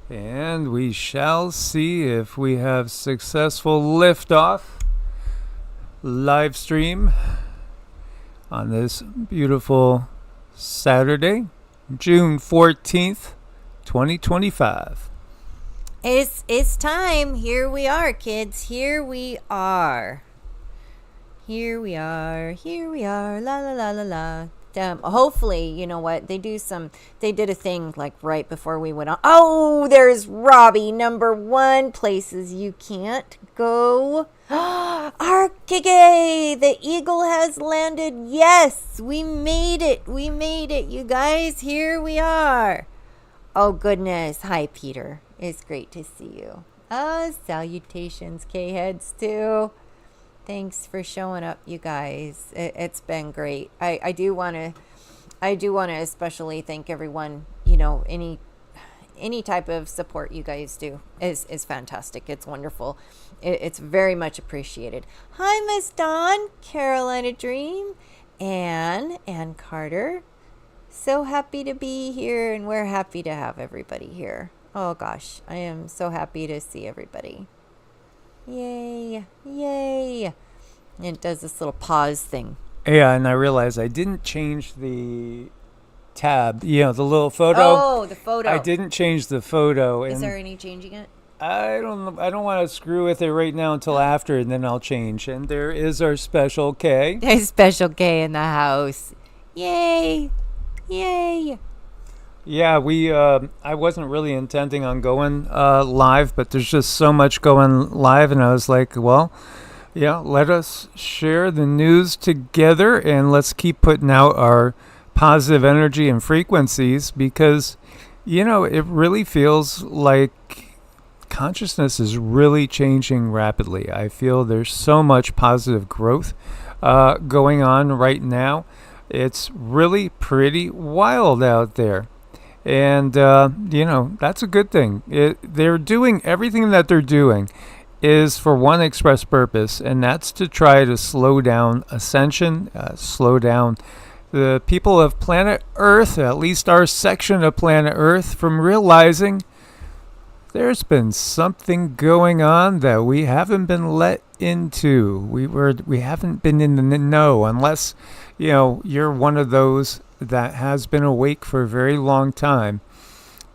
And we shall see if we have successful liftoff live stream on this beautiful Saturday, June 14th, 2025. It's time. Here we are, kids. Here we are. Here we are. Here we are. La la la la la. Hopefully, you know what, they did a thing like right before we went on. Oh, there's Robbie, number 1, places you can't go. Arkige, the eagle has landed. Yes, we made it. We made it, you guys. Here we are. Oh, goodness. Hi, Peter. It's great to see you. Salutations, K-heads, too. Thanks for showing up, you guys. It's been great. I do want to especially thank everyone. You know, any type of support you guys do is fantastic. It's wonderful. It's very much appreciated. Hi, Miss Dawn, Carolina Dream, Ann Carter. So happy to be here, and we're happy to have everybody here. Oh gosh, I am so happy to see everybody. Yay, yay. And it does this little pause thing. Yeah, and I realized I didn't change the tab, the little photo. Oh, the photo. I didn't change the photo. Is there any changing it? I don't want to screw with it right now until after, and then I'll change. And there is our special K. There's special K in the house. Yay, yay. Yeah, I wasn't really intending on going live, but there's just so much going live, and I was like, well, yeah, let us share the news together, and let's keep putting out our positive energy and frequencies, because, it really feels like consciousness is really changing rapidly. I feel there's so much positive growth going on right now. It's really pretty wild out there. And, that's a good thing. They're doing everything that they're doing is for one express purpose, and that's to try to slow down ascension, slow down the people of planet Earth, at least our section of planet Earth, from realizing there's been something going on that we haven't been let into. We haven't been in the know, unless, you're one of those that has been awake for a very long time.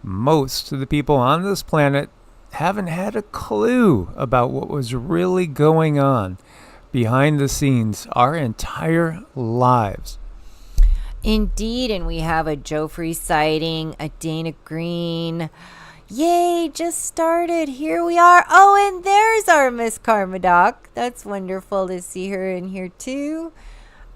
Most of the people on this planet haven't had a clue about what was really going on behind the scenes our entire lives. Indeed, and we have a Joffrey sighting, a Dana Green. Yay, just started. Here we are. Oh, and there's our Miss Karmadoc. That's wonderful to see her in here too.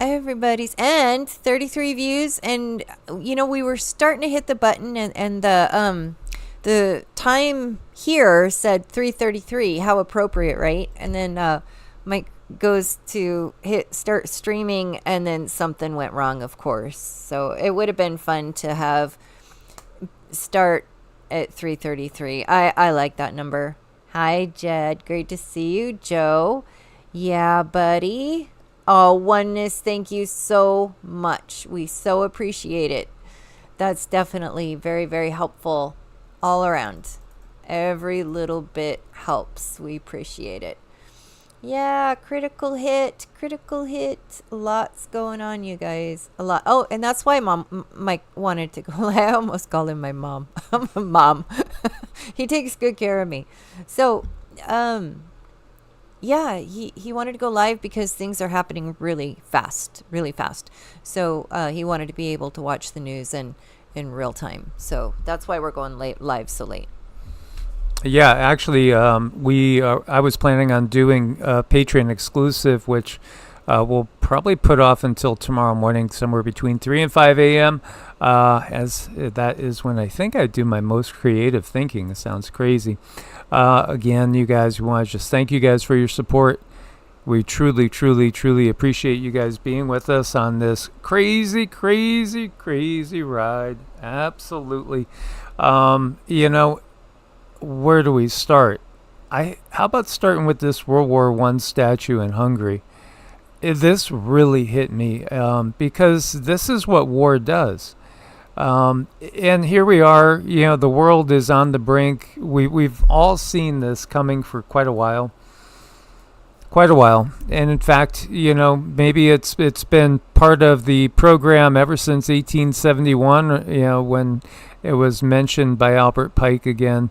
Everybody's, and 33 views, and we were starting to hit the button, and the time here said 3:33. How appropriate, right? And then Mike goes to start streaming, and then something went wrong, of course. So it would have been fun to have start at 3:33. I like that number. Hi, Jed. Great to see you. Joe. Yeah, buddy. Oh, Oneness, thank you so much. We so appreciate it. That's definitely very, very helpful all around. Every little bit helps. We appreciate it. Yeah, critical hit. Lots going on, you guys. A lot. Oh, and that's why Mike wanted to go. I almost call him my mom. I'm a mom. He takes good care of me. So, yeah, he wanted to go live because things are happening really fast. So he wanted to be able to watch the news in real time. So that's why we're going live so late. Yeah, actually, I was planning on doing a Patreon exclusive, which we'll probably put off until tomorrow morning, somewhere between 3 and 5 a.m., as that is when I think I do my most creative thinking. It sounds crazy. Again, you guys, we want to just thank you guys for your support. We truly, truly, truly appreciate you guys being with us on this crazy, crazy, crazy ride. Absolutely. Where do we start? How about starting with this World War I statue in Hungary? This really hit me because this is what war does. And here we are, the world is on the brink. We've all seen this coming for quite a while. And in fact, maybe it's been part of the program ever since 1871, when it was mentioned by Albert Pike again,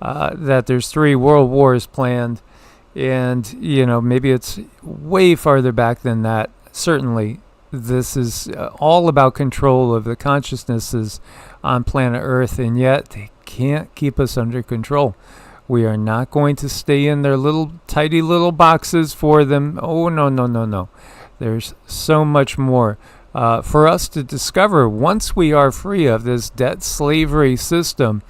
that there's 3 world wars planned. And, maybe it's way farther back than that. Certainly, this is all about control of the consciousnesses on planet Earth, and yet they can't keep us under control. We are not going to stay in their little, tidy little boxes for them. Oh, no. There's so much more for us to discover once we are free of this debt slavery system.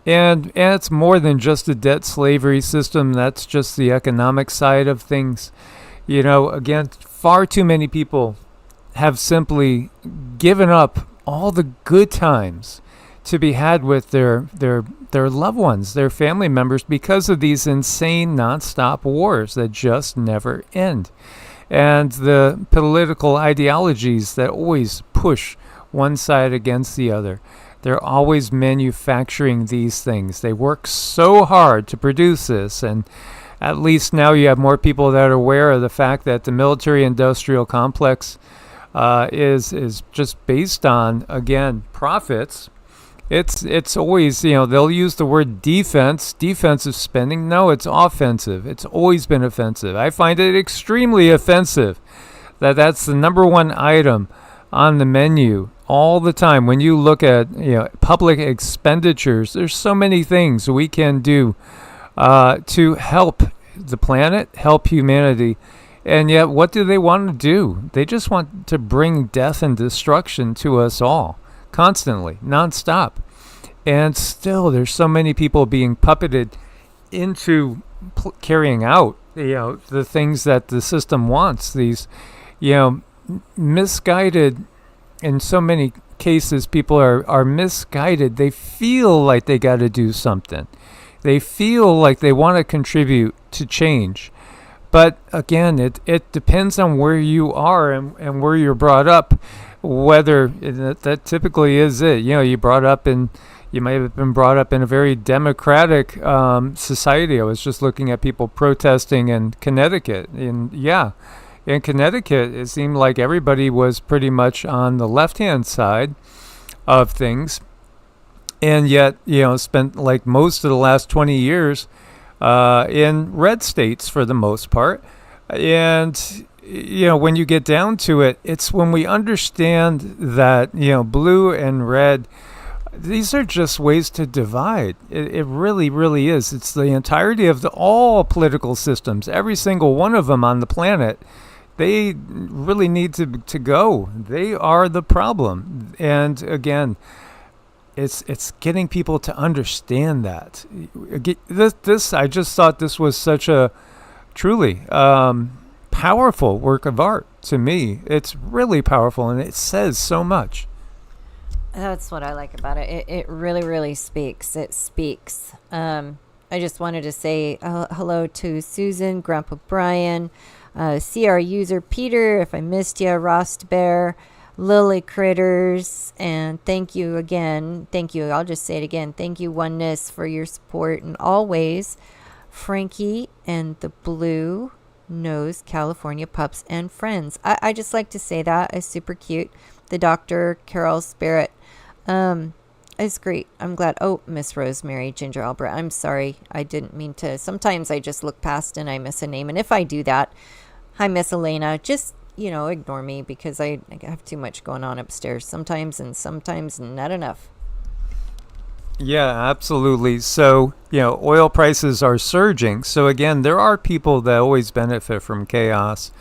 And it's more than just a debt slavery system. That's just the economic side of things. Again, far too many people have simply given up all the good times to be had with their loved ones, their family members, because of these insane nonstop wars that just never end. And the political ideologies that always push one side against the other. They're always manufacturing these things. They work so hard to produce this, and at least now you have more people that are aware of the fact that the military-industrial complex is just based on, again, profits. It's always, they'll use the word defensive spending. No, it's offensive. It's always been offensive. I find it extremely offensive that's the number one item on the menu all the time. When you look at public expenditures, there's so many things we can do to help the planet, help humanity. And yet, what do they want to do? They just want to bring death and destruction to us all, constantly, nonstop. And still, there's so many people being puppeted into carrying out, the things that the system wants. These, misguided. In so many cases, people are misguided. They feel like they got to do something. They feel like they want to contribute to change. But again, it depends on where you are and where you're brought up. Whether that typically is it. You might have been brought up in a very democratic society. I was just looking at people protesting in Connecticut. And in Connecticut, it seemed like everybody was pretty much on the left-hand side of things. And yet, spent like most of the last 20 years in red states for the most part. And, when you get down to it, it's when we understand that, blue and red, these are just ways to divide. It really, really is. It's the entirety of all political systems, every single one of them on the planet. They really need to go. They are the problem. And again, it's getting people to understand that. This I just thought this was such a truly powerful work of art to me. It's really powerful, and it says so much. That's what I like about it. It really, really speaks. It speaks. I just wanted to say hello to Susan, Grandpa Brian, CR user Peter, if I missed you, Rost Bear, Lily Critters, and thank you again. Thank you. I'll just say it again. Thank you, Oneness, for your support, and always Frankie and the Blue Nose California Pups and Friends. I just like to say that. It's super cute. The Dr. Carol Spirit. It's great. I'm glad. Oh, Miss Rosemary, Ginger Albrecht. I'm sorry. I didn't mean to. Sometimes I just look past and I miss a name. And if I do that, hi, Miss Elena. Just, ignore me because I have too much going on upstairs sometimes, and sometimes not enough. Yeah, absolutely. So, oil prices are surging. So again, there are people that always benefit from chaos,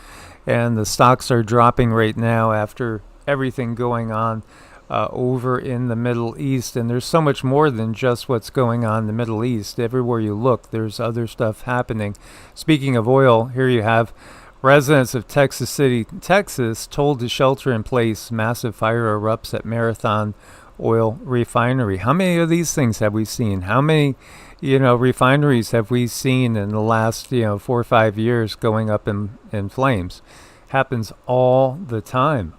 and the stocks are dropping right now after everything going on over in the Middle East. And there's so much more than just what's going on in the Middle East. Everywhere you look, there's other stuff happening. Speaking of oil, here you have residents of Texas City, Texas, told to shelter in place. Massive fire erupts at Marathon Oil Refinery. How many of these things have we seen? How many, refineries have we seen in the last, 4 or 5 years going up in flames? Happens all the time.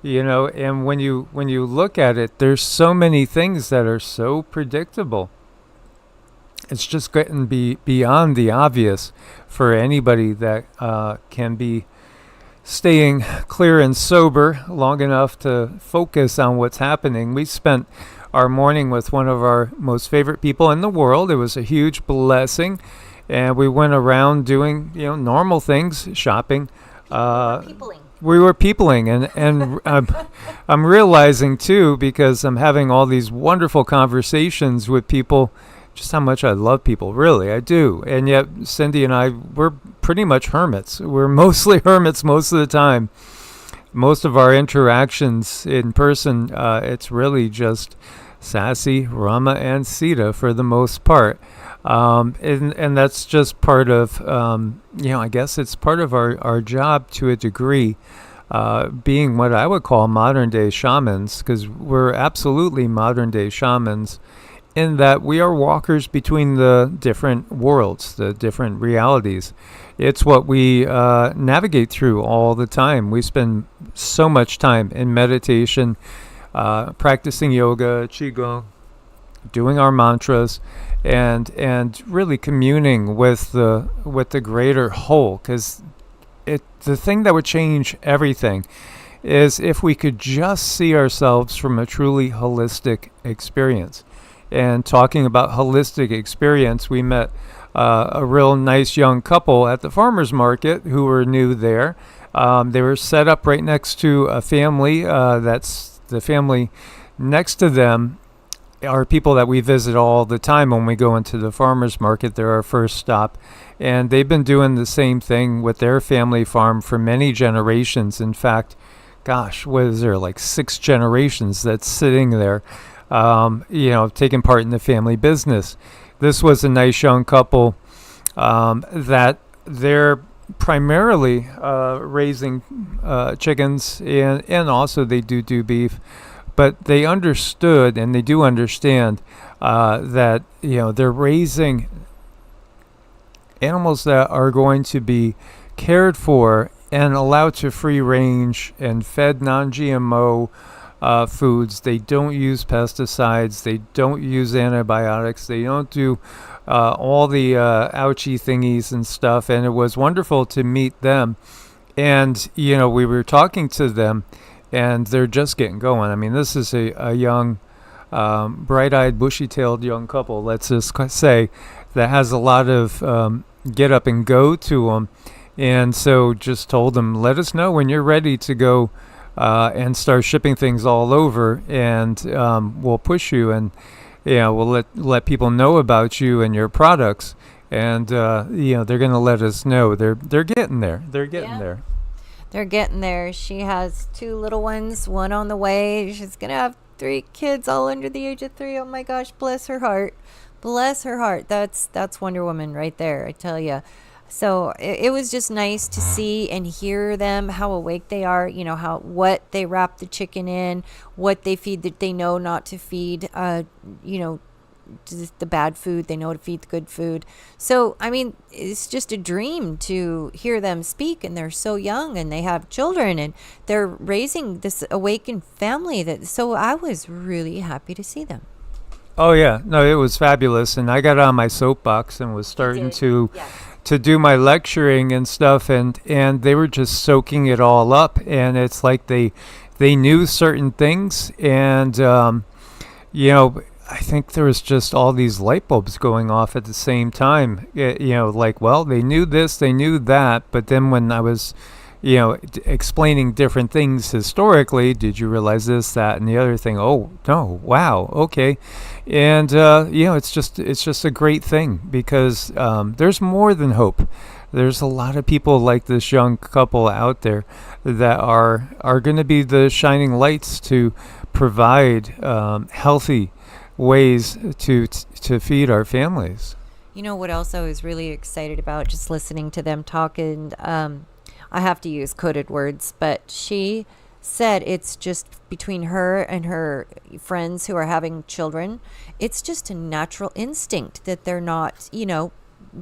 And when you look at it, there's so many things that are so predictable. It's just getting beyond the obvious for anybody that can be staying clear and sober long enough to focus on what's happening. We spent our morning with one of our most favorite people in the world. It was a huge blessing, and we went around doing normal things, shopping. We were peopling, and I'm realizing too, because I'm having all these wonderful conversations with people, just how much I love people. Really, I do. And yet Cindy and we're pretty much hermits. We're mostly hermits most of the time. Most of our interactions in person, it's really just Sassy, Rama, and Sita for the most part. And that's just part of, I guess it's part of our job to a degree, being what I would call modern day shamans, because we're absolutely modern day shamans in that we are walkers between the different worlds, the different realities. It's what we navigate through all the time. We spend so much time in meditation, practicing yoga, Qigong, doing our mantras, and really communing with the greater whole. Because the thing that would change everything is if we could just see ourselves from a truly holistic experience. And talking about holistic experience, we met a real nice young couple at the farmer's market who were new there. They were set up right next to a family. That's the family next to them are people that we visit all the time when we go into the farmer's market. They're our first stop. And they've been doing the same thing with their family farm for many generations. In fact, gosh, what is there, like 6 generations that's sitting there, taking part in the family business. This was a nice young couple that they're primarily raising chickens, and also they do beef. But they understood, and they do understand, that they're raising animals that are going to be cared for and allowed to free range and fed non-GMO foods. They don't use pesticides. They don't use antibiotics. They don't do all the ouchy thingies and stuff. And it was wonderful to meet them. And, we were talking to them, and they're just getting going. I mean, this is a young, bright-eyed, bushy-tailed young couple, let's just say, that has a lot of get up and go to them. And so just told them, let us know when you're ready to go and start shipping things all over, and we'll push you, and we'll let people know about you and your products, and they're going to let us know. They're getting there. They're getting there. They're getting there. She has 2 little ones, one on the way. She's going to have 3 kids all under the age of 3. Oh my gosh, bless her heart. Bless her heart. That's Wonder Woman right there, I tell you. So it was just nice to see and hear them, how awake they are, what they wrap the chicken in, what they feed that they know not to feed, just the bad food. They know to feed the good food. So, I mean, it's just a dream to hear them speak, and they're so young, and they have children, and they're raising this awakened family. So I was really happy to see them. Oh, yeah. No, it was fabulous. And I got on my soapbox and was starting to do my lecturing and stuff, and they were just soaking it all up. And it's like they knew certain things, and I think there was just all these light bulbs going off at the same time. Well, they knew this, they knew that, but then when I was explaining different things historically, did you realize this, that, and the other thing? Oh no, wow, okay. And it's just a great thing, because there's more than hope. There's a lot of people like this young couple out there that are going to be the shining lights to provide healthy ways to feed our families. You know what else I was really excited about, just listening to them talk, and I have to use coded words, but she said it's just between her and her friends who are having children. It's just a natural instinct that they're not,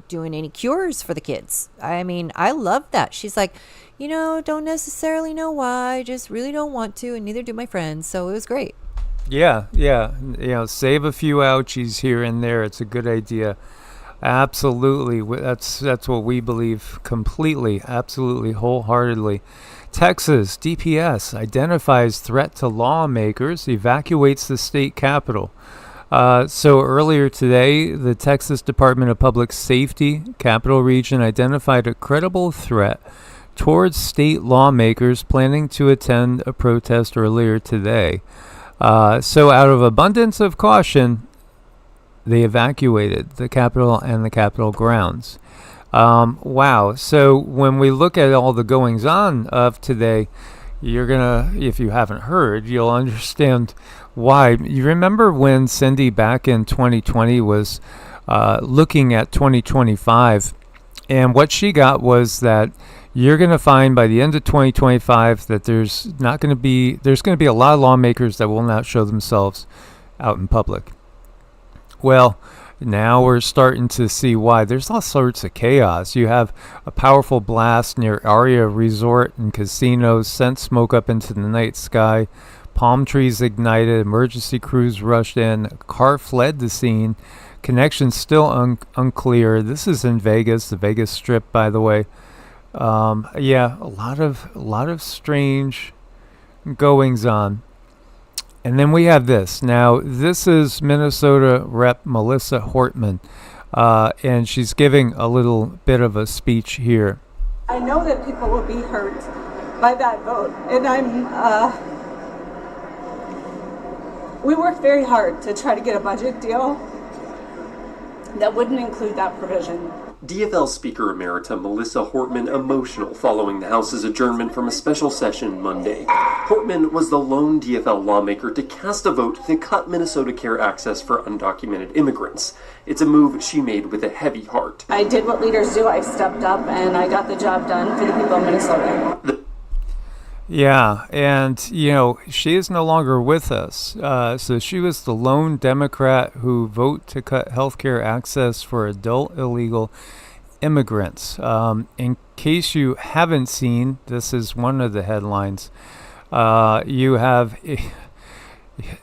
doing any cures for the kids. I mean, I love that. She's like, don't necessarily know why, just really don't want to, and neither do my friends. So it was great. Yeah. Save a few ouchies here and there. It's a good idea. Absolutely. That's what we believe completely, absolutely, wholeheartedly. Texas DPS identifies threat to lawmakers, evacuates the state capitol. So earlier today, the Texas Department of Public Safety, Capital Region, identified a credible threat towards state lawmakers planning to attend a protest earlier today. So out of abundance of caution, they evacuated the Capitol and the Capitol grounds. Wow. So when we look at all the goings on of today, you're going to, if you haven't heard, you'll understand why. You remember when Cindy back in 2020 was looking at 2025, and what she got was that you're going to find by the end of 2025 that there's going to be a lot of lawmakers that will not show themselves out in public. Well, now we're starting to see why. There's all sorts of chaos. You have a powerful blast near Aria Resort and Casinos, sent smoke up into the night sky. Palm trees ignited. Emergency crews rushed in. A car fled the scene. Connections still unclear. This is in Vegas, the Vegas Strip, by the way. A lot of strange goings on. And then we have this. Now, this is Minnesota Rep. Melissa Hortman, and she's giving a little bit of a speech here. I know that people will be hurt by that vote, and we worked very hard to try to get a budget deal that wouldn't include that provision. DFL Speaker Emerita Melissa Hortman emotional following the House's adjournment from a special session Monday. Hortman was the lone DFL lawmaker to cast a vote to cut Minnesota Care access for undocumented immigrants. It's a move she made with a heavy heart. I did what leaders do. I stepped up and I got the job done for the people of Minnesota. Yeah, and, she is no longer with us. So she was the lone Democrat who voted to cut healthcare access for adult illegal immigrants. In case you haven't seen, this is one of the headlines. You have,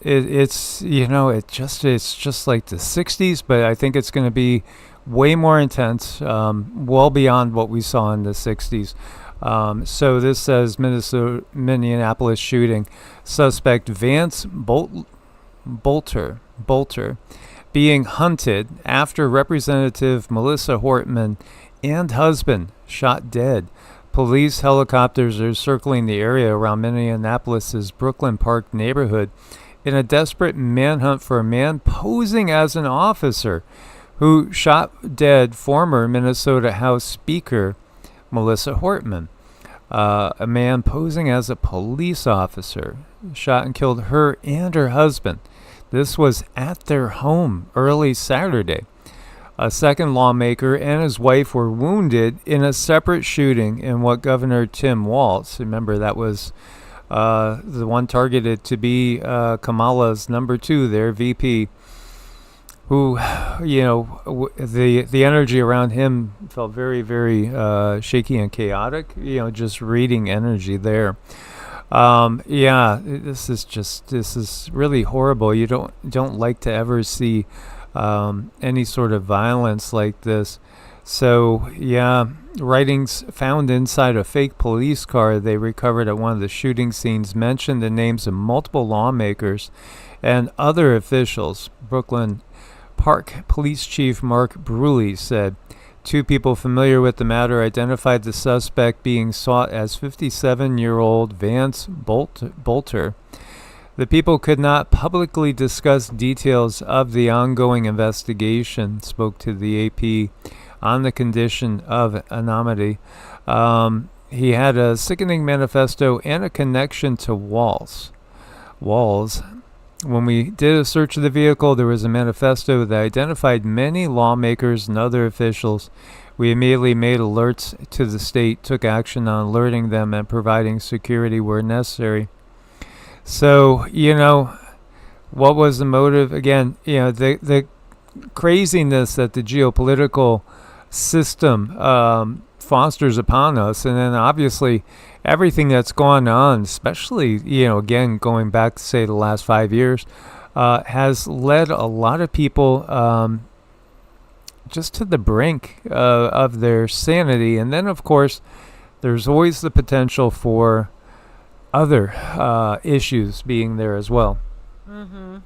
it's just like the 60s, but I think it's going to be way more intense, well beyond what we saw in the 60s. So this says Minneapolis shooting. Suspect Vance Bolter being hunted after Representative Melissa Hortman and husband shot dead. Police helicopters are circling the area around Minneapolis's Brooklyn Park neighborhood in a desperate manhunt for a man posing as an officer who shot dead former Minnesota House Speaker Melissa Hortman. A man posing as a police officer shot and killed her and her husband. This was at their home early Saturday. A second lawmaker and his wife were wounded in a separate shooting in what Governor Tim Walz, remember that was the one targeted to be Kamala's number 2 there, VP, who, the energy around him felt very, very shaky and chaotic, just reading energy there. This is really horrible. You don't like to ever see any sort of violence like this. So, writings found inside a fake police car they recovered at one of the shooting scenes mentioned the names of multiple lawmakers and other officials. Brooklyn Park Police Chief Mark Bruley said 2 people familiar with the matter identified the suspect being sought as 57-year-old Vance Bolter. The people could not publicly discuss details of the ongoing investigation, spoke to the AP on the condition of anonymity. He had a sickening manifesto and a connection to Walz. When we did a search of the vehicle, there was a manifesto that identified many lawmakers and other officials. We immediately made alerts to the state, took action on alerting them and providing security where necessary. So, what was the motive? Again, the craziness that the geopolitical system fosters upon us. And then obviously everything that's gone on, especially, again, going back to say the last 5 years, has led a lot of people just to the brink of their sanity. And then, of course, there's always the potential for other issues being there as well. Mm-hmm.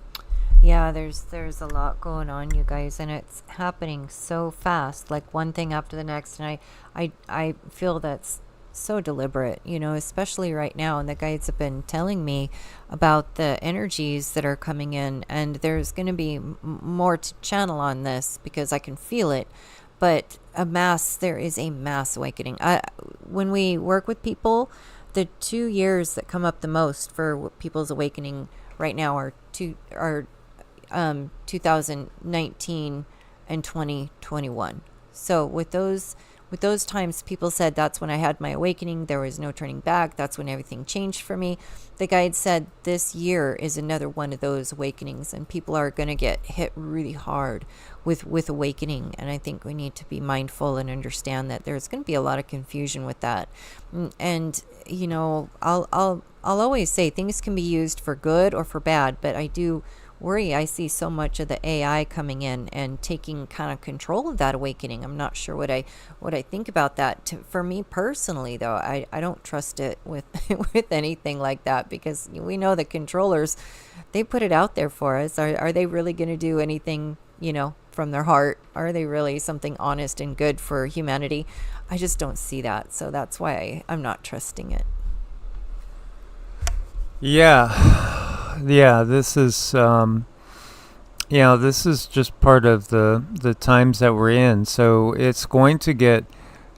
Yeah, there's a lot going on, you guys, and it's happening so fast, like one thing after the next. And I feel that's so deliberate, especially right now. And the guides have been telling me about the energies that are coming in, and there's going to be more to channel on this because I can feel it. But there is a mass awakening. When we work with people, the 2 years that come up the most for people's awakening right now are 2019 and 2021. So with those times, people said that's when I had my awakening. There was no turning back. That's when everything changed for me. The guide said this year is another one of those awakenings, and people are going to get hit really hard with awakening. And I think we need to be mindful and understand that there's going to be a lot of confusion with that. And I'll always say things can be used for good or for bad, but I do worry. I see so much of the AI coming in and taking kind of control of that awakening. I'm not sure what I think about that. For me personally, though, I don't trust it with with anything like that, because we know the controllers, they put it out there for us. Are they really going to do anything, from their heart? Are they really something honest and good for humanity? I just don't see that. So that's why I'm not trusting it. Yeah, this is this is just part of the times that we're in. So it's going to get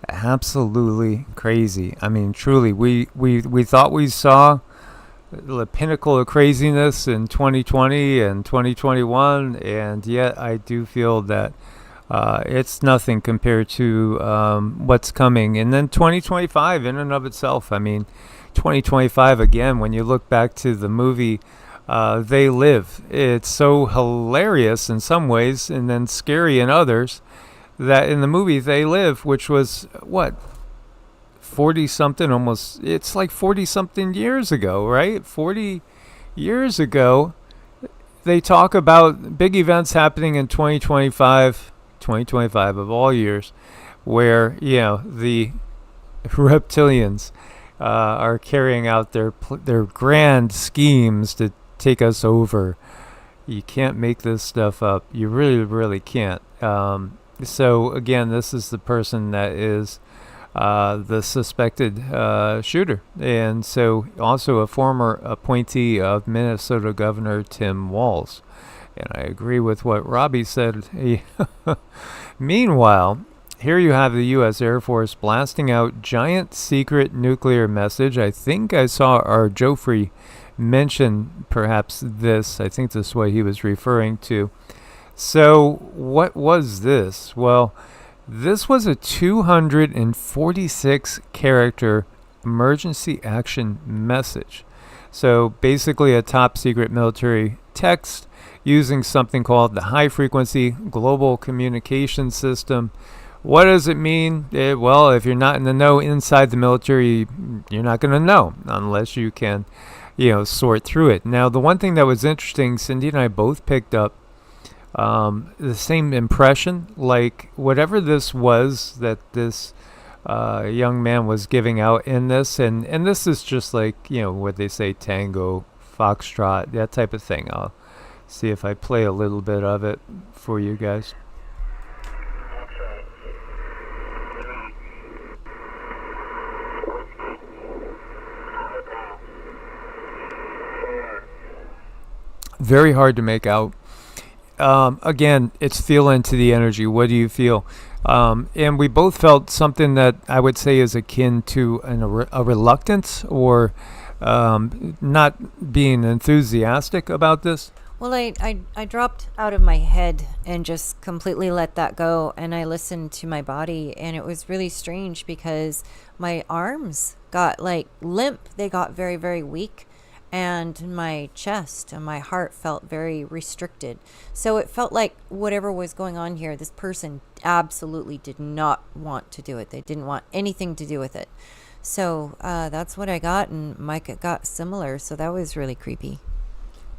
absolutely crazy. I mean, truly, we thought we saw the pinnacle of craziness in 2020 and 2021, and yet I do feel that it's nothing compared to what's coming. And then 2025 in and of itself, I mean, 2025 again, when you look back to the movie They Live, it's so hilarious in some ways and then scary in others, that in the movie They Live, which was 40 something, almost, it's like 40 something years ago, right? 40 years ago, they talk about big events happening in 2025 of all years, where the reptilians are carrying out their grand schemes to take us over. You can't make this stuff up. You really, really can't. So again, this is the person that is the suspected shooter, and so also a former appointee of Minnesota Governor Tim Walz. And I agree with what Robbie said. Meanwhile, here you have the U.S. Air Force blasting out giant secret nuclear message. I think I saw our Joffrey mention perhaps this. I think this is what he was referring to. So what was this? Well, this was a 246 character emergency action message. So basically a top secret military text using something called the High Frequency Global Communication System. What does it mean? Well, if you're not in the know inside the military, you're not going to know unless you can, sort through it. Now, the one thing that was interesting, Cindy and I both picked up the same impression, like whatever this was that this young man was giving out in this, and this is just like, what they say, tango, foxtrot, that type of thing. I'll see if I play a little bit of it for you guys. Very hard to make out. Again, it's feel into the energy. What do you feel? And we both felt something that I would say is akin to a reluctance, or not being enthusiastic about this. Well, I dropped out of my head and just completely let that go, and I listened to my body, and it was really strange because my arms got limp. They got very, very weak. and my chest and my heart felt very restricted. So it felt like whatever was going on here, this person absolutely did not want to do it. They didn't want anything to do with it. So that's what I got, and Micah got similar. So that was really creepy.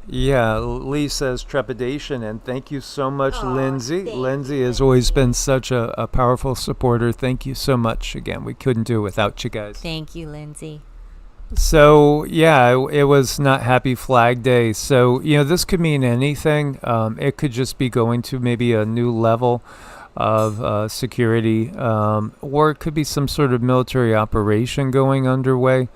Yeah, Lee says trepidation, and thank you so much, Lindsay. thank Lindsay you, has always Lindsay. been such a powerful supporter. Thank you so much. Again, we couldn't do it without you guys. Thank you, Lindsay. So, yeah, it was not Happy Flag Day. So, this could mean anything. It could just be going to maybe a new level of security, or it could be some sort of military operation going underway.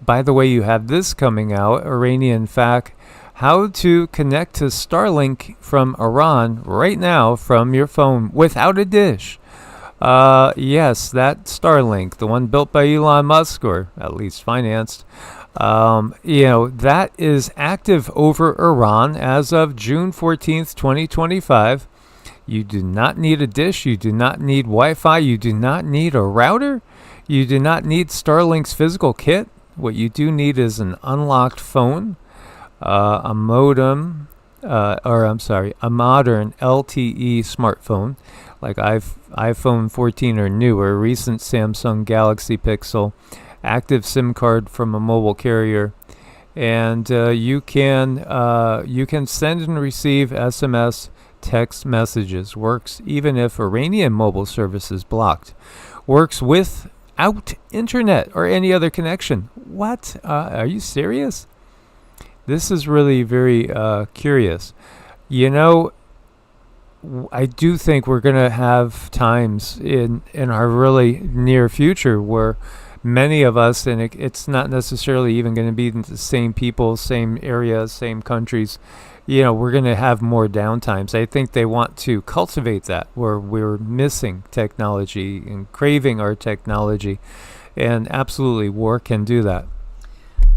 By the way, you have this coming out, Iranian fact, how to connect to Starlink from Iran right now from your phone without a dish. Yes, that Starlink, the one built by Elon Musk, or at least financed, that is active over Iran as of June 14th, 2025. You do not need a dish. You do not need Wi-Fi. You do not need a router. You do not need Starlink's physical kit. What you do need is an unlocked phone, a modem, a modern LTE smartphone, like iPhone 14 or newer, recent Samsung Galaxy Pixel, active SIM card from a mobile carrier, and you can send and receive SMS text messages. Works even if Iranian mobile service is blocked. Works without internet or any other connection. What? Are you serious? This is really very curious. I do think we're going to have times in our really near future where many of us, and it's not necessarily even going to be the same people, same areas, same countries, we're going to have more downtimes. I think they want to cultivate that, where we're missing technology and craving our technology, and absolutely war can do that.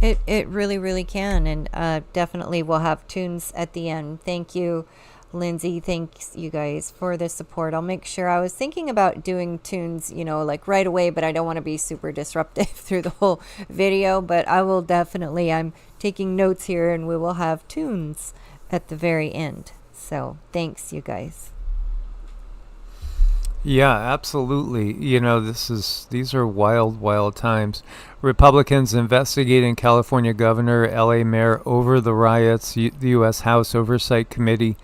It really, really can, and definitely we'll have tunes at the end. Thank you, Lindsay. Thanks, you guys, for the support. I'll make sure. I was thinking about doing tunes, like right away, but I don't want to be super disruptive through the whole video. But I will definitely, I'm taking notes here, and we will have tunes at the very end. So thanks, you guys. Yeah, absolutely. These are wild, wild times. Republicans investigating California governor, LA mayor over the riots. The U.S. House Oversight Committee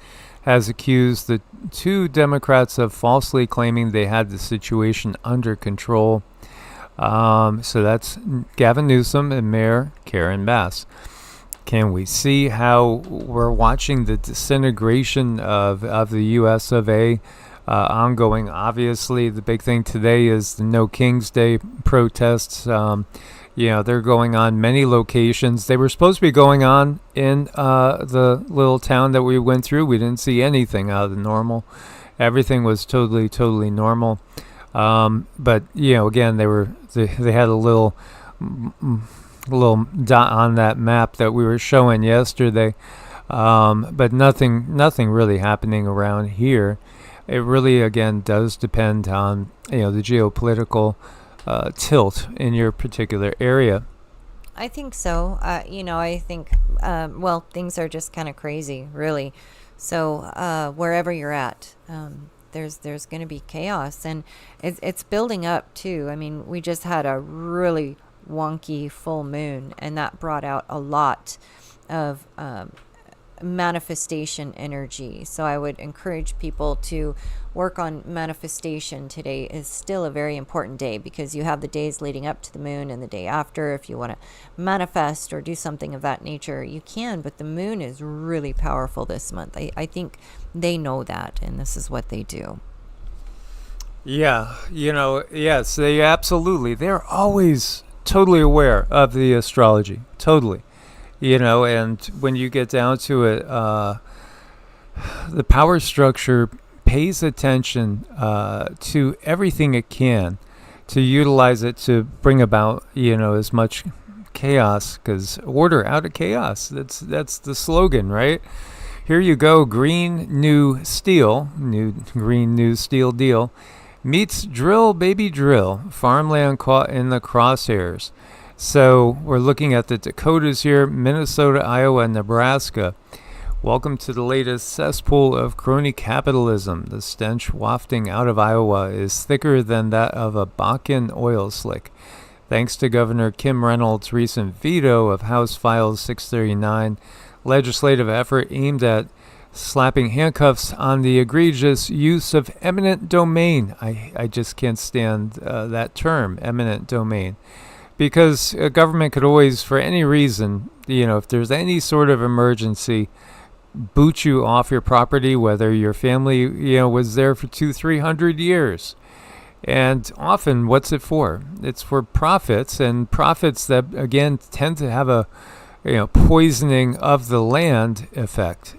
has accused the two Democrats of falsely claiming they had the situation under control. So that's Gavin Newsom and Mayor Karen Bass. Can we see how we're watching the disintegration of the U.S. of A. Ongoing? Obviously, the big thing today is the No King's Day protests. They're going on many locations. They were supposed to be going on in the little town that we went through. We didn't see anything out of the normal. Everything was totally, totally normal. But again, they had a little dot on that map that we were showing yesterday. But nothing really happening around here. It really, again, does depend on the geopolitical tilt in your particular area. I think so. I think, things are just kind of crazy, really. So wherever you're at, there's going to be chaos, and it's building up too. I mean, we just had a really wonky full moon, and that brought out a lot of manifestation energy. So I would encourage people to work on manifestation. Today is still a very important day, because you have the days leading up to the moon and the day after. If you want to manifest or do something of that nature, you can, but the moon is really powerful this month. I think they know that, and this is what they do. Yeah, yes, they're always totally aware of the astrology, totally. And when you get down to it, the power structure pays attention to everything it can to utilize it to bring about, as much chaos, because order out of chaos. That's the slogan, right? Here you go, green new steel deal meets drill baby drill, farmland caught in the crosshairs. So we're looking at the Dakotas here, Minnesota, Iowa, and Nebraska. Welcome to the latest cesspool of crony capitalism. The stench wafting out of Iowa is thicker than that of a Bakken oil slick. Thanks to Governor Kim Reynolds' recent veto of House File 639, legislative effort aimed at slapping handcuffs on the egregious use of eminent domain. I just can't stand that term, eminent domain. Because a government could always, for any reason, if there's any sort of emergency, boot you off your property, whether your family, was there for 200-300 years. And often, what's it for? It's for profits, and profits that, again, tend to have a poisoning of the land effect,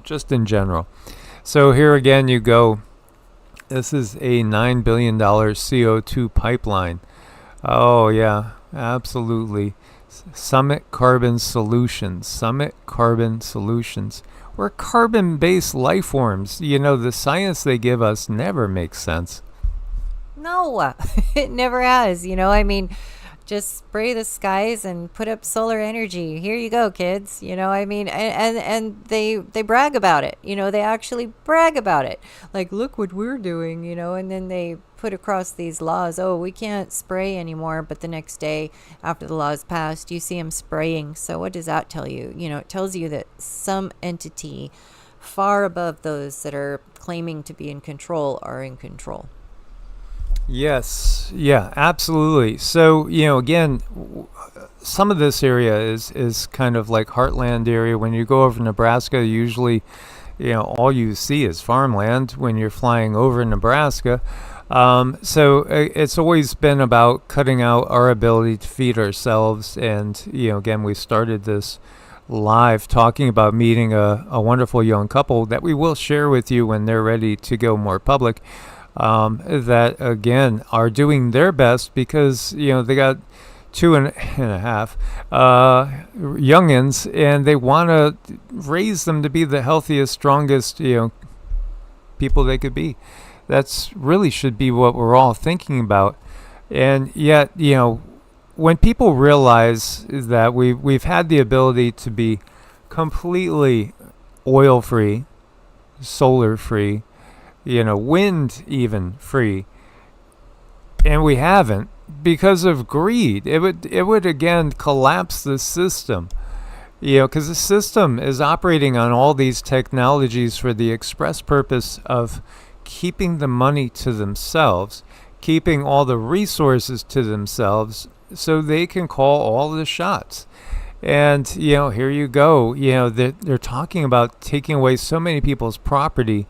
just in general. So here again you go. This is a $9 billion CO2 pipeline. Oh, yeah, absolutely. Summit Carbon Solutions. We're carbon-based life forms. The science they give us never makes sense. No, it never has. Just spray the skies and put up solar energy. Here you go, kids. And they brag about it. They actually brag about it. Like, look what we're doing, and then they put across these laws. Oh, we can't spray anymore. But the next day after the law is passed, you see them spraying. So what does that tell you? It tells you that some entity far above those that are claiming to be in control are in control. Yes, yeah, absolutely. So, again, some of this area is kind of like heartland area. When you go over Nebraska, usually, all you see is farmland when you're flying over Nebraska. So it's always been about cutting out our ability to feed ourselves. And, again, we started this live talking about meeting a wonderful young couple that we will share with you when they're ready to go more public. That again are doing their best because they got 2.5 youngins, and they want to raise them to be the healthiest, strongest people they could be. That's really should be what we're all thinking about. And yet when people realize that we've had the ability to be completely oil free, solar free, wind even free, and we haven't because of greed. It would again collapse the system, because the system is operating on all these technologies for the express purpose of keeping the money to themselves, keeping all the resources to themselves, so they can call all the shots. And here you go. They're talking about taking away so many people's property.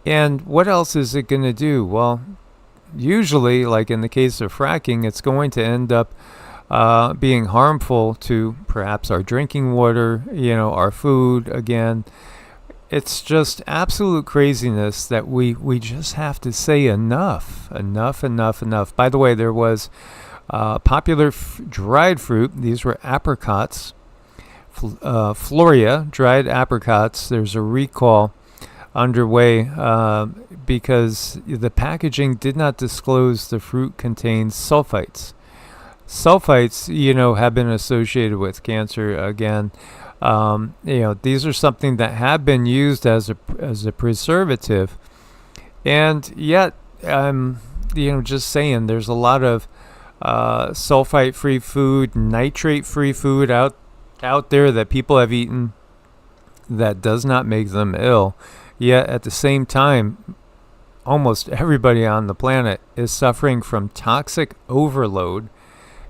And what else is it going to do? Well, usually, like in the case of fracking, it's going to end up being harmful to perhaps our drinking water, our food. Again, it's just absolute craziness that we just have to say enough. By the way, there was popular dried fruit. These were apricots, Floria, dried apricots. There's a recall underway because the packaging did not disclose the fruit contains sulfites. Sulfites, have been associated with cancer. Again, these are something that have been used as a preservative, and yet I'm just saying there's a lot of sulfite-free food, nitrate-free food out there that people have eaten that does not make them ill. Yet at the same time, almost everybody on the planet is suffering from toxic overload.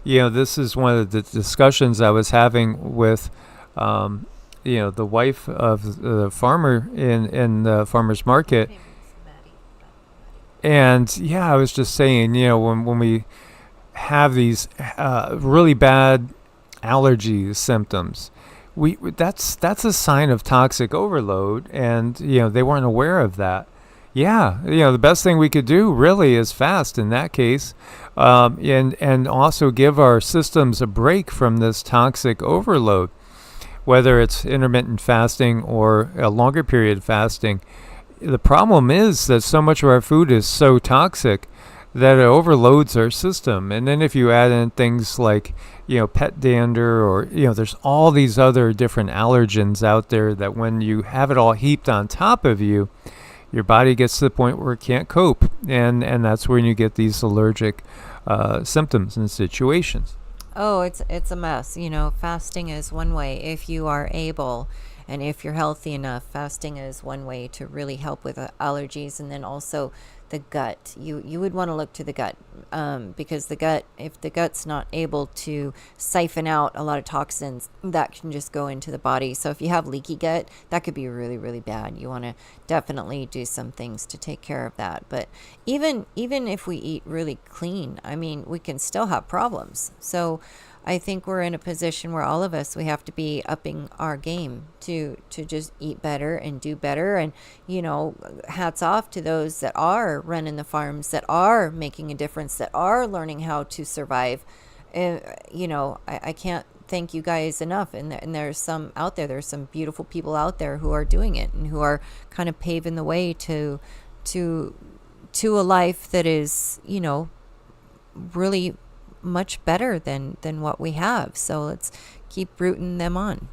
This is one of the discussions I was having with, the wife of the farmer in the farmer's market. And yeah, I was just saying, when we have these really bad allergy symptoms, that's a sign of toxic overload, and they weren't aware of that. Yeah, the best thing we could do really is fast in that case, and also give our systems a break from this toxic overload, whether it's intermittent fasting or a longer period fasting. The problem is that so much of our food is so toxic that it overloads our system. And then if you add in things like, pet dander, or, there's all these other different allergens out there that when you have it all heaped on top of you, your body gets to the point where it can't cope. And that's when you get these allergic symptoms and situations. Oh, it's a mess. Fasting is one way if you are able, and if you're healthy enough. Fasting is one way to really help with allergies, and then also the gut. You would want to look to the gut, because if the gut's not able to siphon out a lot of toxins, that can just go into the body. So if you have leaky gut, that could be really, really bad. You want to definitely do some things to take care of that. But even if we eat really clean, we can still have problems. So I think we're in a position where all of us, we have to be upping our game to just eat better and do better. And, hats off to those that are running the farms, that are making a difference, that are learning how to survive. I can't thank you guys enough. And there's some out there, there's some beautiful people out there who are doing it and who are kind of paving the way to a life that is, really much better than what we have. So let's keep rooting them on.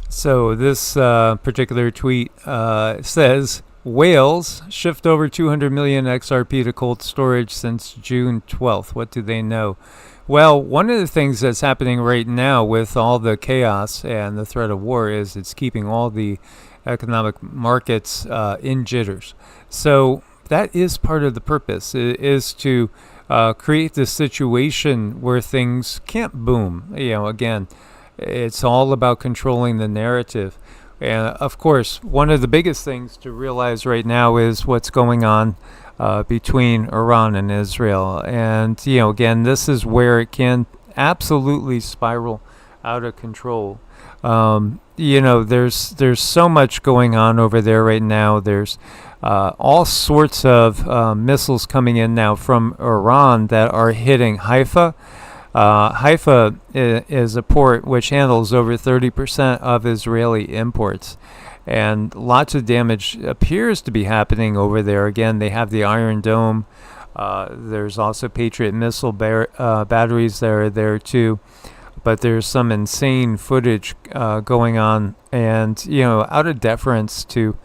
So this particular tweet says, whales shift over 200 million XRP to cold storage since June 12th. What do they know? Well, one of the things that's happening right now with all the chaos and the threat of war is it's keeping all the economic markets in jitters. So that is part of the purpose, is to create this situation where things can't boom. Again, it's all about controlling the narrative. And of course, one of the biggest things to realize right now is what's going on between Iran and Israel. And, again, this is where it can absolutely spiral out of control. There's so much going on over there right now. There's all sorts of missiles coming in now from Iran that are hitting Haifa. Haifa is a port which handles over 30% of Israeli imports. And lots of damage appears to be happening over there. Again, they have the Iron Dome. There's also Patriot missile batteries that are there too. But there's some insane footage going on. And, out of deference to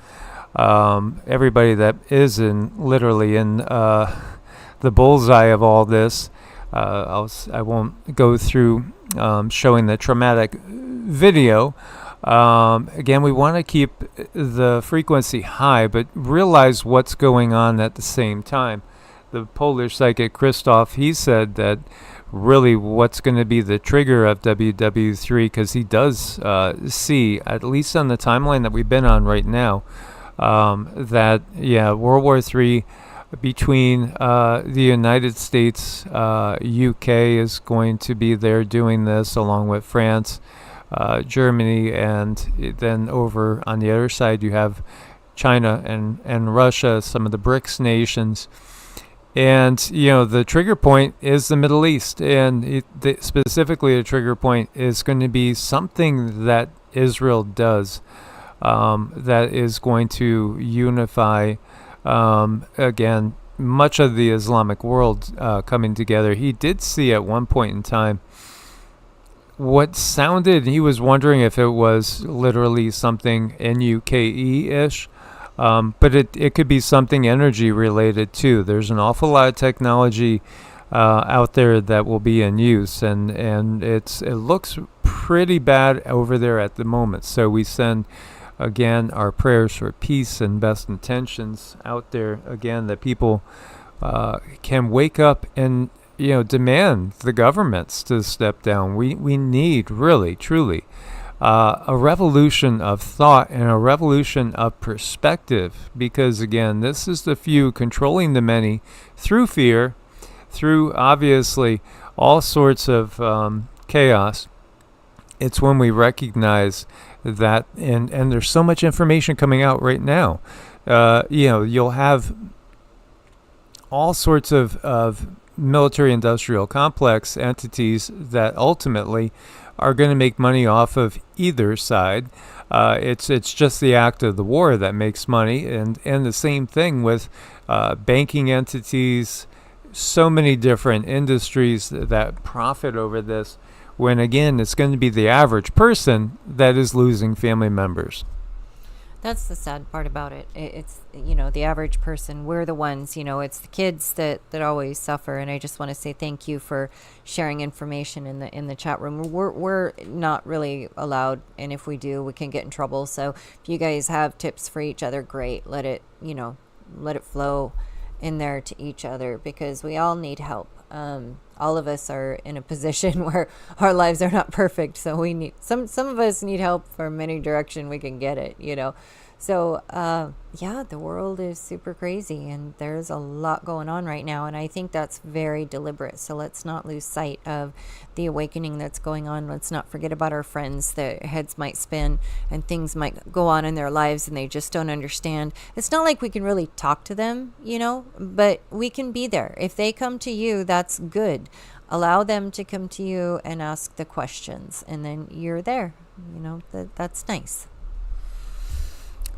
everybody that is literally in the bullseye of all this, I won't go through showing the traumatic video. Again, we want to keep the frequency high, but realize what's going on at the same time. The Polish psychic Christoph, he said that really what's going to be the trigger of WW3, because he does see, at least on the timeline that we've been on right now, that, World War III between the United States, UK is going to be there doing this, along with France, Germany, and then over on the other side you have China and Russia, some of the BRICS nations. And, the trigger point is the Middle East. And specifically, the trigger point is going to be something that Israel does that is going to unify, again, much of the Islamic world coming together. He did see at one point in time what sounded, he was wondering if it was literally something NUKE-ish. But it could be something energy related too. There's an awful lot of technology out there that will be in use, and it looks pretty bad over there at the moment. So we send again our prayers for peace and best intentions out there. Again, that people can wake up and demand the governments to step down. We need really truly a revolution of thought and a revolution of perspective, because again, this is the few controlling the many through fear, through obviously all sorts of chaos. It's when we recognize that, and there's so much information coming out right now. You'll have all sorts of military industrial complex entities that ultimately are going to make money off of either side. It's just the act of the war that makes money, and the same thing with banking entities, so many different industries that profit over this, when again it's going to be the average person that is losing family members. That's the sad part about it. It's, you know, the average person. We're the ones, you know, it's the kids that always suffer. And I just want to say thank you for sharing information in the chat room. We're not really allowed, and if we do, we can get in trouble. So if you guys have tips for each other, great. Let it flow in there to each other, because we all need help. All of us are in a position where our lives are not perfect, so we need some of us need help from any direction we can get it, you know. So yeah, the world is super crazy, and there's a lot going on right now, and I think that's very deliberate. So let's not lose sight of the awakening that's going on. Let's not forget about our friends. Their heads might spin and things might go on in their lives and they just don't understand. It's not like we can really talk to them, you know, but we can be there. If they come to you, that's good. Allow them to come to you and ask the questions, and then you're there. You know, that's nice.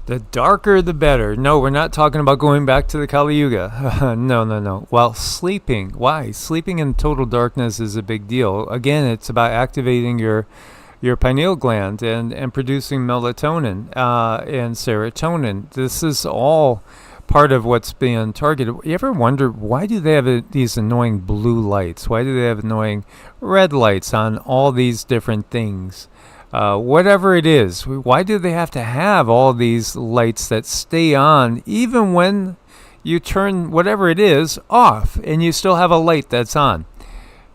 The darker, the better. No, we're not talking about going back to the Kali Yuga. No. While sleeping, why? Sleeping in total darkness is a big deal. Again, it's about activating your pineal gland and producing melatonin and serotonin. This is all part of what's being targeted. You ever wonder, why do they have these annoying blue lights? Why do they have annoying red lights on all these different things? Whatever it is, why do they have to have all these lights that stay on even when you turn whatever it is off and you still have a light that's on?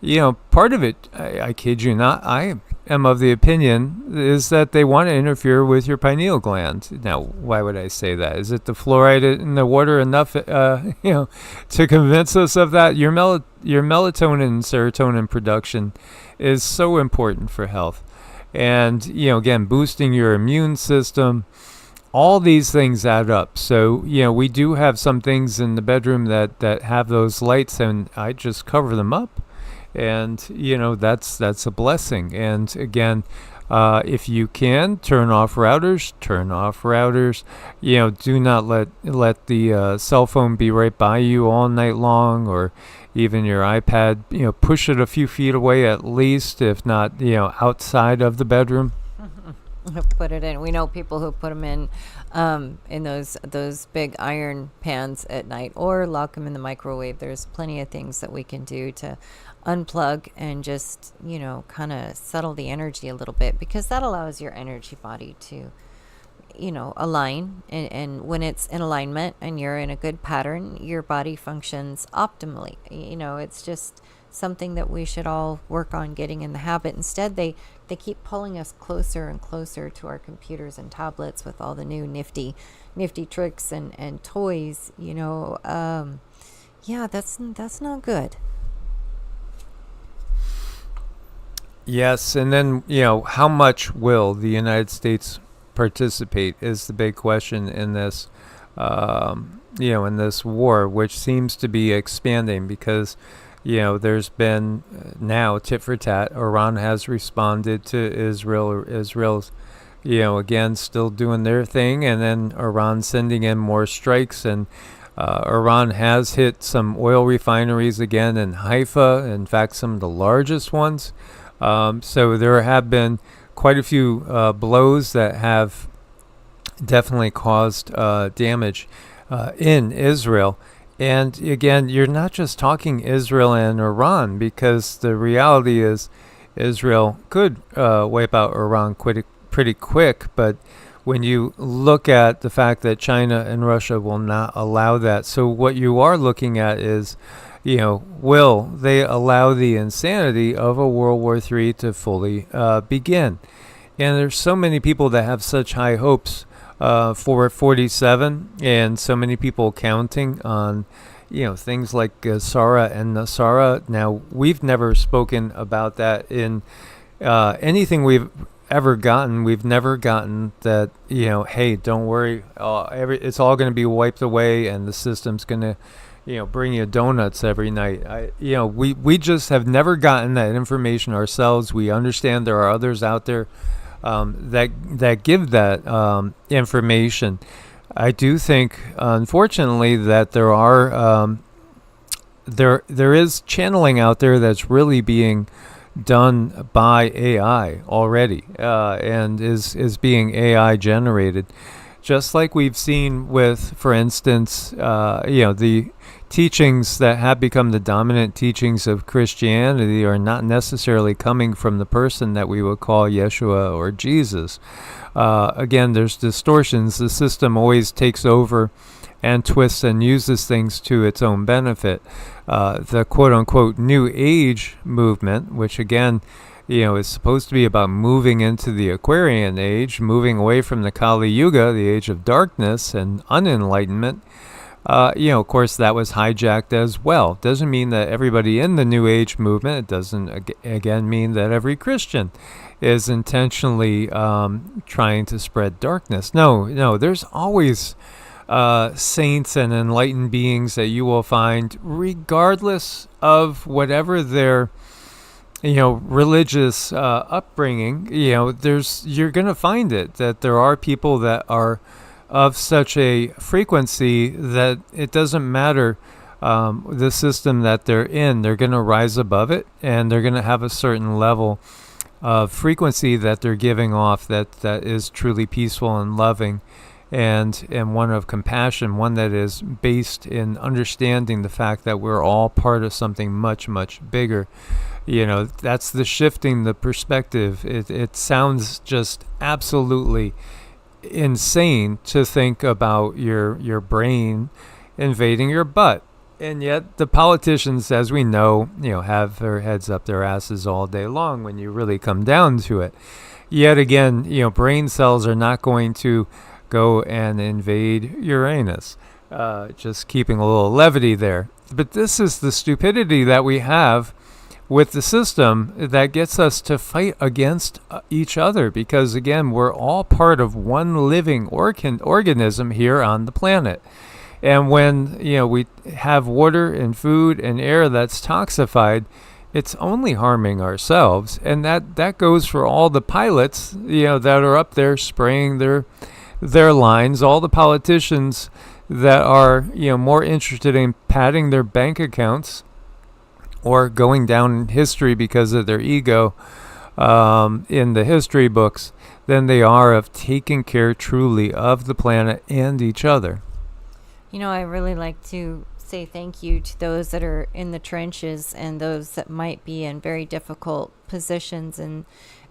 You know, part of it, I kid you not, I am of the opinion is that they want to interfere with your pineal gland. Now, why would I say that? Is it the fluoride in the water enough, to convince us of that? Your melatonin and serotonin production is so important for health. And, you know, again, boosting your immune system, all these things add up. So, you know, we do have some things in the bedroom that have those lights, and I just cover them up. And, you know, that's a blessing. And again, if you can, turn off routers. You know, do not let the cell phone be right by you all night long, or even your iPad, you know, push it a few feet away at least, if not, you know, outside of the bedroom. Put it in. We know people who put them in those big iron pans at night, or lock them in the microwave. There's plenty of things that we can do to unplug and just, you know, kind of settle the energy a little bit, because that allows your energy body to, you know, align. And when it's in alignment and you're in a good pattern, your body functions optimally. You know, it's just something that we should all work on getting in the habit. Instead, they keep pulling us closer and closer to our computers and tablets with all the new nifty tricks and toys, you know. Yeah, that's not good. Yes, and then, you know, how much will the United States participate is the big question in this, you know, in this war, which seems to be expanding, because, you know, there's been now tit for tat. Iran has responded to Israel. Israel's, you know, again, still doing their thing, and then Iran sending in more strikes, and Iran has hit some oil refineries again in Haifa, in fact, some of the largest ones. So there have been quite a few blows that have definitely caused damage in Israel. And again, you're not just talking Israel and Iran, because the reality is Israel could wipe out Iran pretty quick. But when you look at the fact that China and Russia will not allow that, so what you are looking at is, you know, will they allow the insanity of a World War III to fully begin? And there's so many people that have such high hopes for 47, and so many people counting on, you know, things like Sarah and Nasara. Now, we've never spoken about that in anything we've ever gotten. We've never gotten that, you know, hey, don't worry, it's all going to be wiped away, and the system's going to, you know, bring you donuts every night. We just have never gotten that information ourselves. We understand there are others out there that give that information. I do think, unfortunately, that there are there is channeling out there that's really being done by AI already, and is being AI generated. Just like we've seen with, for instance, the teachings that have become the dominant teachings of Christianity are not necessarily coming from the person that we would call Yeshua or Jesus. Again, there's distortions. The system always takes over and twists and uses things to its own benefit. The quote-unquote New Age movement, which again, is supposed to be about moving into the Aquarian age, moving away from the Kali Yuga, the age of darkness and unenlightenment. Of course, that was hijacked as well. Doesn't mean that everybody in the New Age movement, it doesn't, again, mean that every Christian is intentionally trying to spread darkness. No, there's always saints and enlightened beings that you will find, regardless of whatever their religious upbringing. You're going to find it, that there are people that are of such a frequency that it doesn't matter the system that they're in. They're going to rise above it, and they're going to have a certain level of frequency that they're giving off that is truly peaceful and loving, and one of compassion, one that is based in understanding the fact that we're all part of something much, much bigger. That's the shifting the perspective. It sounds just absolutely insane to think about your brain invading your butt. And yet the politicians, as we know, have their heads up their asses all day long when you really come down to it. Yet again, brain cells are not going to go and invade Uranus. Just keeping a little levity there. But this is the stupidity that we have with the system that gets us to fight against each other, because again, we're all part of one living organism here on the planet. And when we have water and food and air that's toxified, it's only harming ourselves. And that goes for all the pilots that are up there spraying their lines, all the politicians that are more interested in padding their bank accounts or going down in history because of their ego in the history books than they are of taking care truly of the planet and each other. I really like to say thank you to those that are in the trenches and those that might be in very difficult positions in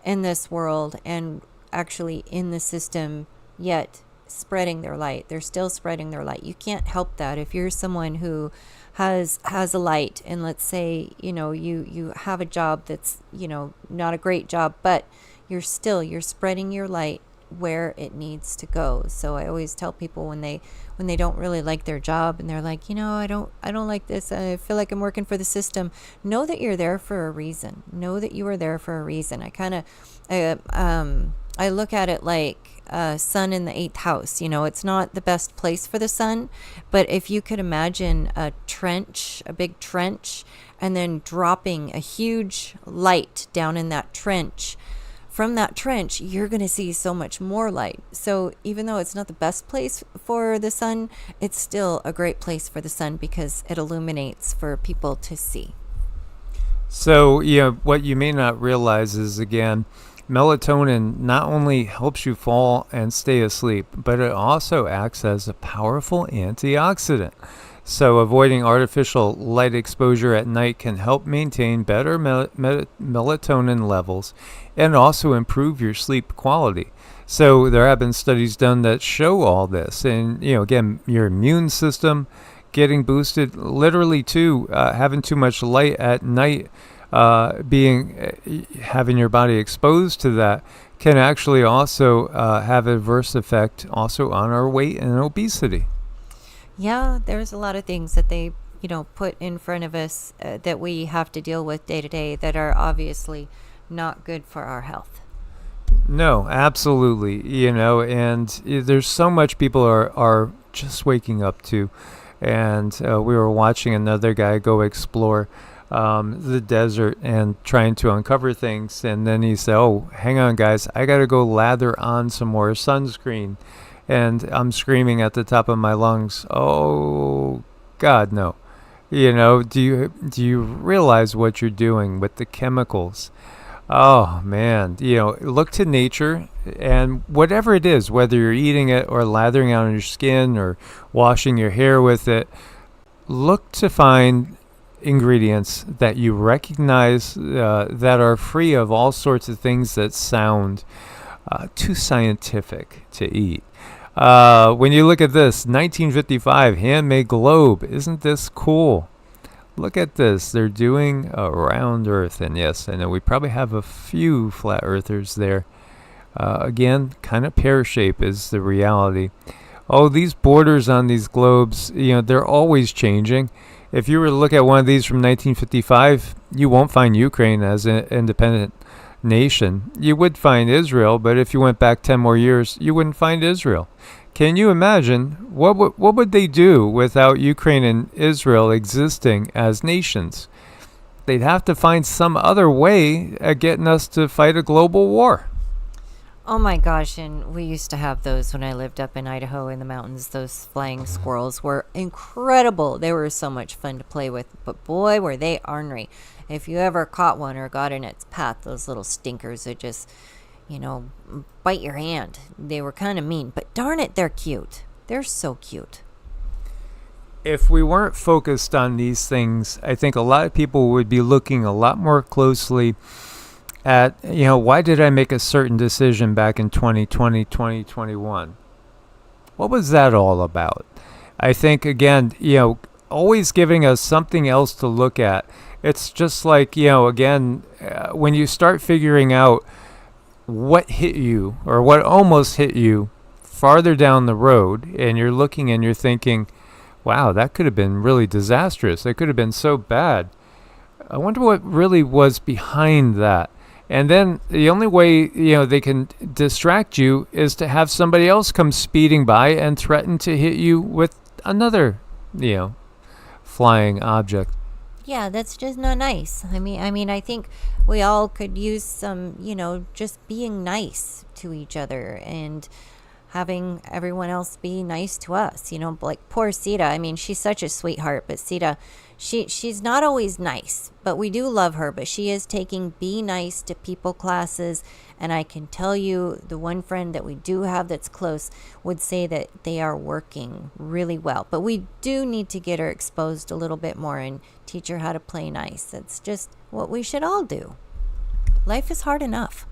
this world and actually in the system, yet spreading their light. They're still spreading their light. You can't help that. If you're someone who has a light, and let's say you have a job that's not a great job, but you're spreading your light where it needs to go. So I always tell people when they don't really like their job and they're like, I don't like this, I feel like I'm working for the system, know that you're there for a reason. Know that you are there for a reason. I look at it like sun in the 8th house. It's not the best place for the sun, but if you could imagine a big trench, and then dropping a huge light down in that trench, from that trench, you're going to see so much more light. So even though it's not the best place for the sun, it's still a great place for the sun because it illuminates for people to see. So, what you may not realize is, again, melatonin not only helps you fall and stay asleep, but it also acts as a powerful antioxidant. So avoiding artificial light exposure at night can help maintain better melatonin levels and also improve your sleep quality. So there have been studies done that show all this. And, again, your immune system getting boosted, literally too, having too much light at night, having your body exposed to that can actually also have adverse effect also on our weight and obesity. Yeah, there's a lot of things that they, put in front of us that we have to deal with day to day that are obviously not good for our health. No, absolutely. And there's so much people are just waking up to. And we were watching another guy go explore the desert and trying to uncover things. And then he said, "Oh, hang on, guys, I got to go lather on some more sunscreen." And I'm screaming at the top of my lungs, "Oh, God, no." Do you realize what you're doing with the chemicals? Oh, man. Look to nature, and whatever it is, whether you're eating it or lathering it on your skin or washing your hair with it, look to find ingredients that you recognize that are free of all sorts of things that sound too scientific to eat. When you look at this, 1955 handmade globe. Isn't this cool? Look at this. They're doing a round earth. And yes, I know we probably have a few flat earthers there. Again, kind of pear shape is the reality. Oh, these borders on these globes, they're always changing. If you were to look at one of these from 1955, you won't find Ukraine as an independent nation. You would find Israel, but if you went back 10 more years, you wouldn't find Israel. Can you imagine what would they do without Ukraine and Israel existing as nations? They'd have to find some other way at getting us to fight a global war. Oh my gosh, and we used to have those when I lived up in Idaho in the mountains. Those flying squirrels were incredible. They were so much fun to play with, but boy, were they ornery. If you ever caught one or got in its path, those little stinkers would just, bite your hand. They were kind of mean, but darn it, they're cute. They're so cute. If we weren't focused on these things, I think a lot of people would be looking a lot more closely at, why did I make a certain decision back in 2020, 2021? What was that all about? I think, again, always giving us something else to look at. It's just like, when you start figuring out what hit you or what almost hit you farther down the road, and you're looking and you're thinking, wow, that could have been really disastrous. It could have been so bad. I wonder what really was behind that. And then the only way, they can distract you is to have somebody else come speeding by and threaten to hit you with another, flying object. Yeah, that's just not nice. I mean, I think we all could use some, just being nice to each other and having everyone else be nice to us. Like poor Sita. I mean, she's such a sweetheart, but Sita, she's not always nice, but we do love her. But she is taking Be Nice to People classes, and I can tell you the one friend that we do have that's close would say that they are working really well. But we do need to get her exposed a little bit more and teach her how to play nice. That's just what we should all do. Life is hard enough.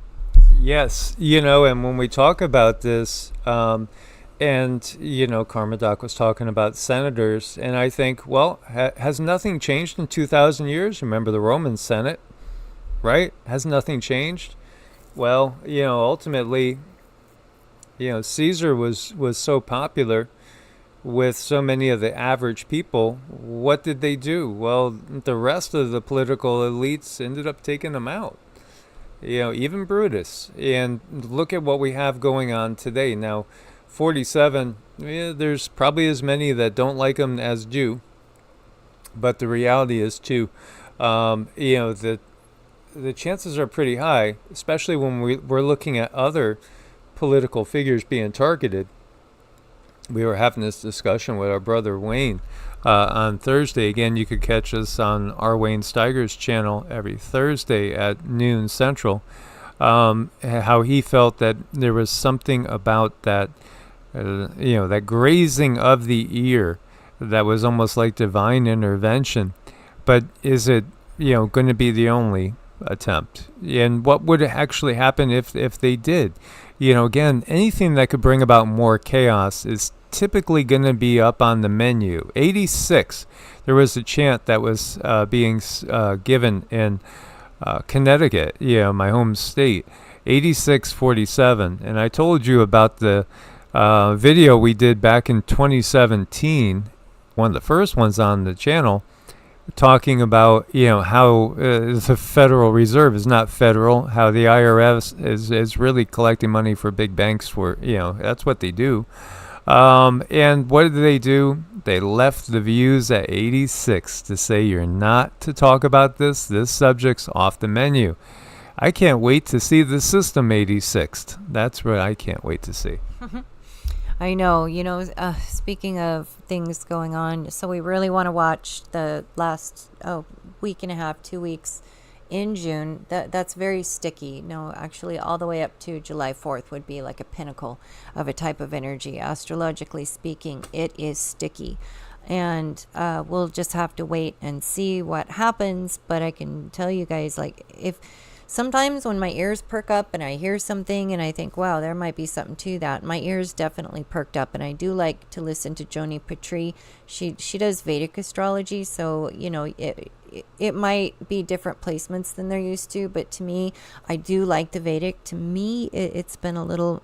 Yes, and when we talk about this, Karma Doc was talking about senators, and I think, well, has nothing changed in 2,000 years? Remember the Roman Senate, right? Has nothing changed? Well, ultimately, Caesar was so popular with so many of the average people. What did they do? Well, the rest of the political elites ended up taking them out. Even Brutus. And look at what we have going on today. Now, 47, there's probably as many that don't like him as do. But the reality is, too, the chances are pretty high, especially when we're looking at other political figures being targeted. We were having this discussion with our brother Wayne on Thursday. Again, you could catch us on our Wayne Steiger's channel every Thursday at noon Central. How he felt that there was something about that, that grazing of the ear that was almost like divine intervention. But is it, going to be the only attempt? And what would actually happen if they did? Again, anything that could bring about more chaos is typically going to be up on the menu. 86, there was a chant that was being given in Connecticut, my home state, 8647. And I told you about the video we did back in 2017, one of the first ones on the channel, talking about, how the Federal Reserve is not federal, how the IRS is really collecting money for big banks for, that's what they do. And what did they do? They left the views at 86 to say you're not to talk about this. This subject's off the menu. I can't wait to see the system 86th. That's what I can't wait to see. I know, speaking of things going on, so we really want to watch the last week and a half, 2 weeks in June. That's very sticky. No, actually, all the way up to July 4th would be like a pinnacle of a type of energy. Astrologically speaking, it is sticky. And we'll just have to wait and see what happens. But I can tell you guys, like, if sometimes when my ears perk up and I hear something and I think, wow, there might be something to that, my ears definitely perked up. And I do like to listen to Joni Patri. She does Vedic astrology, so it might be different placements than they're used to, but to me, I do like the Vedic. To me, it's been a little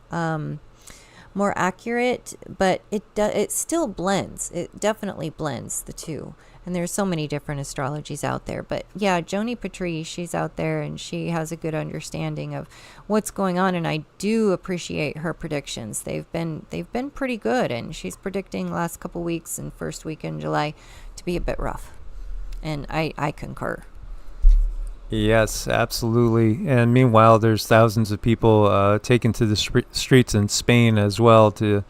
more accurate, but it still blends. It definitely blends the two. And there's so many different astrologies out there. But yeah, Joni Patri, she's out there and she has a good understanding of what's going on. And I do appreciate her predictions. They've been pretty good. And she's predicting last couple weeks and first week in July to be a bit rough. And I concur. Yes, absolutely. And meanwhile, there's thousands of people taken to the streets in Spain as well to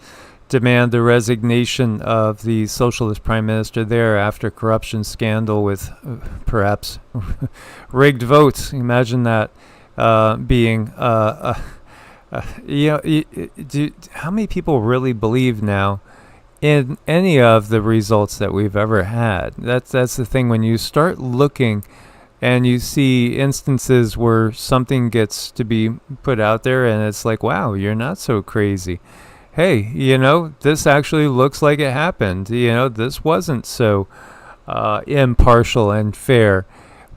demand the resignation of the socialist prime minister there after corruption scandal with perhaps rigged votes. Imagine that being, how many people really believe now in any of the results that we've ever had? That's the thing. When you start looking and you see instances where something gets to be put out there and it's like, wow, you're not so crazy. Hey, this actually looks like it happened. This wasn't so impartial and fair.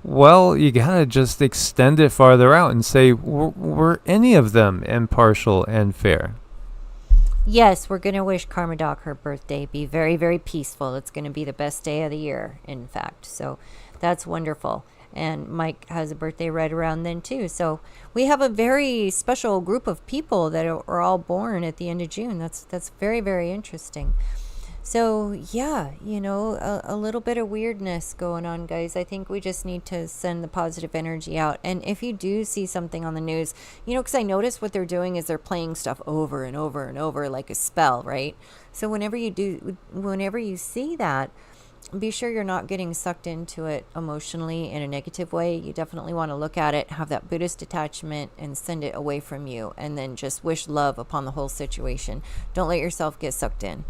Well, you gotta just extend it farther out and say, were any of them impartial and fair? Yes, we're going to wish Karma Doc her birthday be very, very peaceful. It's going to be the best day of the year, in fact. So that's wonderful. And Mike has a birthday right around then too. So we have a very special group of people that are all born at the end of June. That's very, very interesting. So yeah, a little bit of weirdness going on, guys. I think we just need to send the positive energy out. And if you do see something on the news, because I notice what they're doing is they're playing stuff over and over and over like a spell, right? So whenever you see that, be sure you're not getting sucked into it emotionally in a negative way. You definitely want to look at it, have that Buddhist detachment, and send it away from you, and then just wish love upon the whole situation. Don't let yourself get sucked in.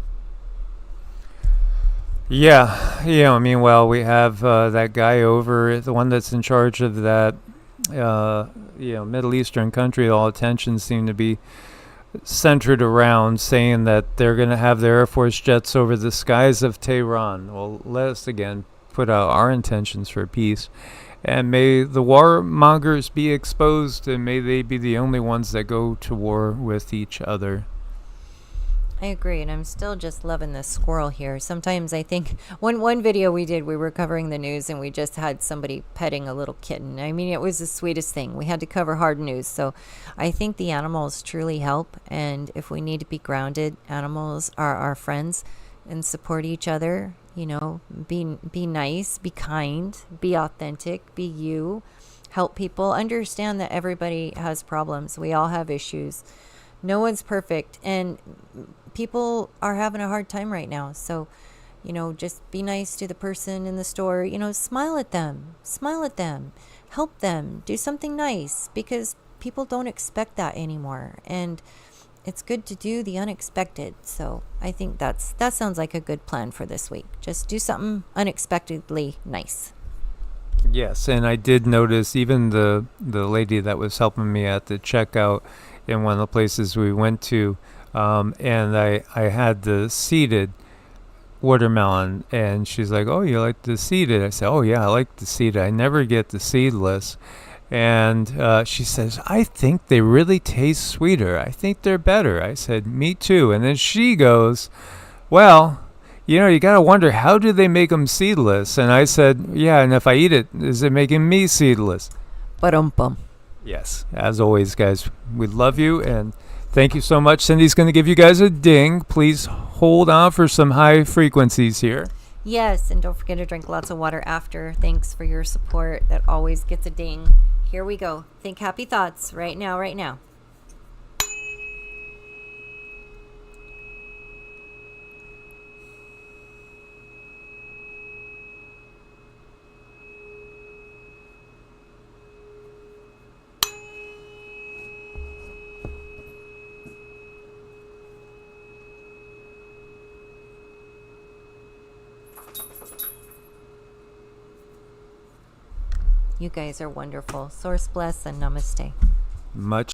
Yeah, meanwhile, we have that guy over, the one that's in charge of that, Middle Eastern country. All attention seem to be centered around saying that they're going to have their Air Force jets over the skies of Tehran. Well, let us again put out our intentions for peace. And may the warmongers be exposed, and may they be the only ones that go to war with each other. I agree, and I'm still just loving this squirrel here. Sometimes I think one video we did, we were covering the news and we just had somebody petting a little kitten. I mean, it was the sweetest thing. We had to cover hard news. So I think the animals truly help. And if we need to be grounded, animals are our friends and support each other. Be nice, be kind, be authentic, be you, help people. Understand that everybody has problems. We all have issues. No one's perfect. And people are having a hard time right now. So, just be nice to the person in the store. Smile at them, help them, do something nice, because people don't expect that anymore. And it's good to do the unexpected. So I think that sounds like a good plan for this week. Just do something unexpectedly nice. Yes, and I did notice even the lady that was helping me at the checkout in one of the places we went to, and I had the seeded watermelon, and she's like, oh, you like the seeded? I said, oh yeah, I like the seeded. I never get the seedless. And she says, I think they really taste sweeter. I think they're better. I said, me too. And then she goes, well, you got to wonder, how do they make them seedless? And I said, yeah, and if I eat it, is it making me seedless? Ba-dum-bum. Yes, as always, guys, we love you, and Thank you so much. Cindy's going to give you guys a ding. Please hold on for some high frequencies here. Yes, and don't forget to drink lots of water after. Thanks for your support. That always gets a ding. Here we go. Think happy thoughts right now, right now. You guys are wonderful. Source bless and namaste. Much